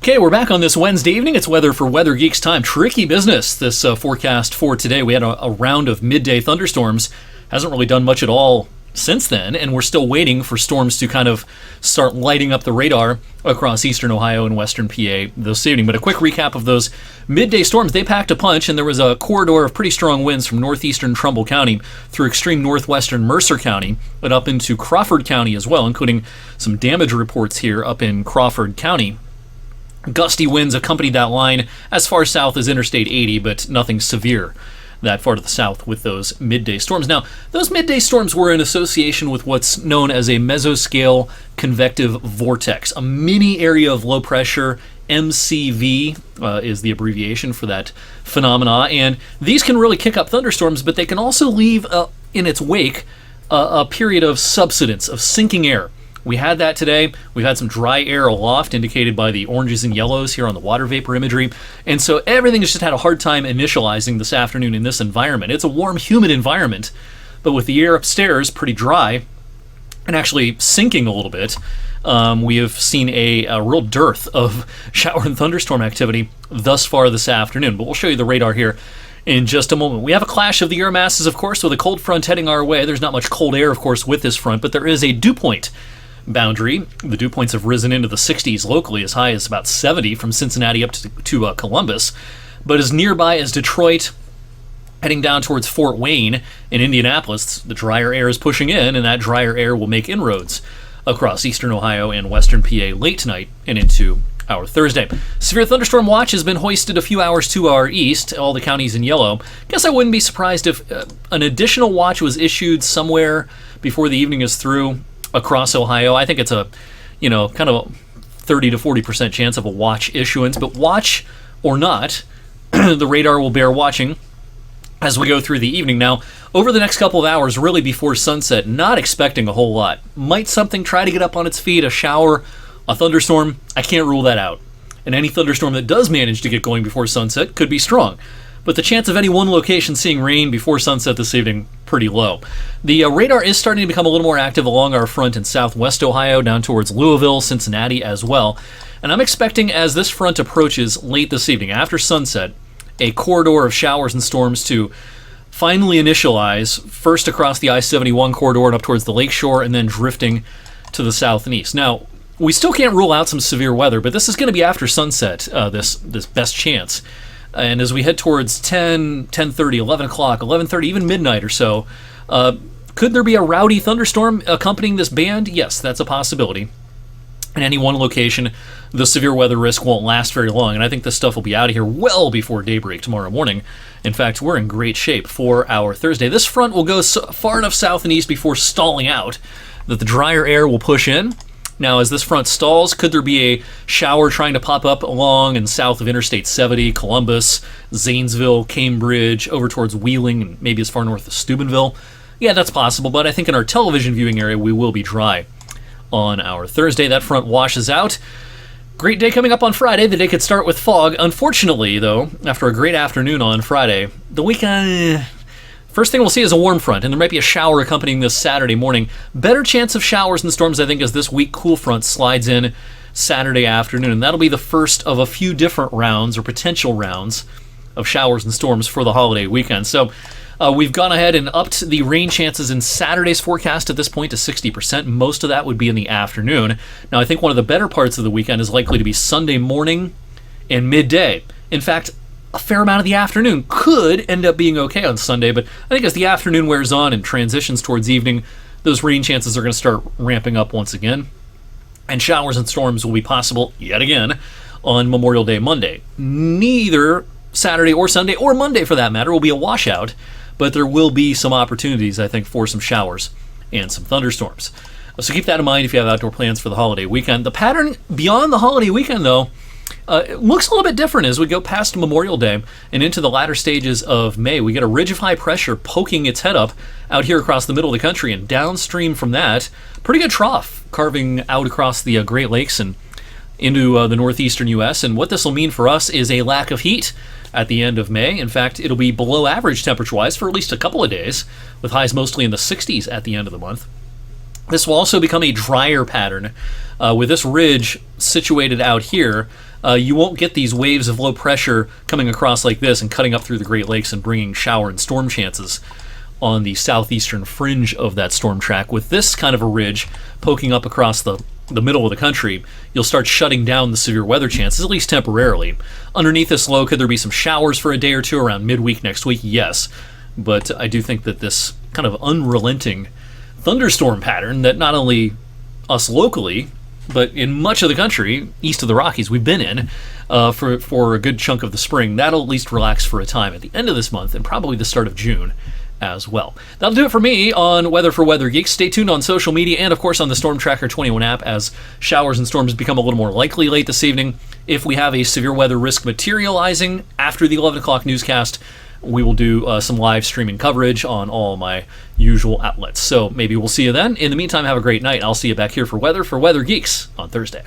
Okay, we're back on this Wednesday evening. It's weather for Weather Geeks time. Tricky business, this forecast for today. We had a round of midday thunderstorms. Hasn't really done much at all since then, and we're still waiting for storms to kind of start lighting up the radar across eastern Ohio and western PA this evening. But a quick recap of those midday storms. They packed a punch, and there was a corridor of pretty strong winds from northeastern Trumbull County through extreme northwestern Mercer County and up into Crawford County as well, including some damage reports here up in Crawford County. Gusty winds accompanied that line as far south as Interstate 80, but nothing severe that far to the south with those midday storms. Now, those midday storms were in association with what's known as a mesoscale convective vortex, a mini area of low pressure. MCV is the abbreviation for that phenomena, and these can really kick up thunderstorms, but they can also leave in its wake a period of subsidence, of sinking air. We had that today. We've had some dry air aloft, indicated by the oranges and yellows here on the water vapor imagery. And so everything has just had a hard time initializing this afternoon in this environment. It's a warm, humid environment, but with the air upstairs pretty dry and actually sinking a little bit, we have seen a real dearth of shower and thunderstorm activity thus far this afternoon. But we'll show you the radar here in just a moment. We have a clash of the air masses, of course, with a cold front heading our way. There's not much cold air, of course, with this front, but there is a dew point boundary. The dew points have risen into the 60s locally, as high as about 70 from Cincinnati up to Columbus, but as nearby as Detroit, heading down towards Fort Wayne in Indianapolis. The drier air is pushing in, and that drier air will make inroads across eastern Ohio and western PA late tonight and into our Thursday. Severe thunderstorm watch has been hoisted a few hours to our east, all the counties in yellow. Guess I wouldn't be surprised if an additional watch was issued somewhere before the evening is through across Ohio. I think it's a, kind of a 30 to 40% chance of a watch issuance, but watch or not, the radar will bear watching as we go through the evening. Now, over the next couple of hours, really before sunset, not expecting a whole lot. Might something try to get up on its feet, a shower, a thunderstorm? I can't rule that out. And any thunderstorm that does manage to get going before sunset could be strong. But the chance of any one location seeing rain before sunset this evening, pretty low. The radar is starting to become a little more active along our front in southwest Ohio, down towards Louisville, Cincinnati as well. And I'm expecting as this front approaches late this evening, after sunset, a corridor of showers and storms to finally initialize, first across the I-71 corridor and up towards the lakeshore, and then drifting to the south and east. Now, we still can't rule out some severe weather, but this is going to be after sunset, this best chance. And as we head towards 10, 10:30, 11 o'clock, 11:30, even midnight or so, could there be a rowdy thunderstorm accompanying this band? Yes, that's a possibility. In any one location, the severe weather risk won't last very long, and I think this stuff will be out of here well before daybreak tomorrow morning. In fact, we're in great shape for our Thursday. This front will go far enough south and east before stalling out that the drier air will push in. Now, as this front stalls, could there be a shower trying to pop up along and south of Interstate 70, Columbus, Zanesville, Cambridge, over towards Wheeling, and maybe as far north as Steubenville? Yeah, that's possible, but I think in our television viewing area, we will be dry on our Thursday. That front washes out. Great day coming up on Friday. The day could start with fog. Unfortunately, though, after a great afternoon on Friday, the weekend... First thing we'll see is a warm front, and there might be a shower accompanying this Saturday morning. Better chance of showers and storms, I think, as this weak cool front slides in Saturday afternoon. And that'll be the first of a few different rounds or potential rounds of showers and storms for the holiday weekend. So we've gone ahead and upped the rain chances in Saturday's forecast at this point to 60%. Most of that would be in the afternoon. Now, I think one of the better parts of the weekend is likely to be Sunday morning and midday. In fact, a fair amount of the afternoon could end up being okay on Sunday, but I think as the afternoon wears on and transitions towards evening, those rain chances are going to start ramping up once again, and showers and storms will be possible yet again on Memorial Day Monday. Neither Saturday or Sunday, or Monday for that matter, will be a washout, but there will be some opportunities, I think, for some showers and some thunderstorms. So keep that in mind if you have outdoor plans for the holiday weekend. The pattern beyond the holiday weekend, though, it looks a little bit different as we go past Memorial Day and into the latter stages of May. We get a ridge of high pressure poking its head up out here across the middle of the country, and downstream from that, pretty good trough carving out across the Great Lakes and into the northeastern U.S. And what this will mean for us is a lack of heat at the end of May. In fact, it'll be below average temperature-wise for at least a couple of days, with highs mostly in the 60s at the end of the month. This will also become a drier pattern with this ridge situated out here. you won't get these waves of low pressure coming across like this and cutting up through the Great Lakes and bringing shower and storm chances on the southeastern fringe of that storm track. With this kind of a ridge poking up across the middle of the country, you'll start shutting down the severe weather chances, at least temporarily. Underneath this low, could there be some showers for a day or two around midweek next week? Yes. But I do think that this kind of unrelenting thunderstorm pattern that not only us locally, but in much of the country, east of the Rockies, we've been in for a good chunk of the spring, that'll at least relax for a time at the end of this month and probably the start of June as well. That'll do it for me on Weather for Weather Geeks. Stay tuned on social media and, of course, on the Storm Tracker 21 app as showers and storms become a little more likely late this evening. If we have a severe weather risk materializing after the 11 o'clock newscast, we will do some live streaming coverage on all my usual outlets. So maybe we'll see you then. In the meantime, have a great night. I'll see you back here for Weather Geeks on Thursday.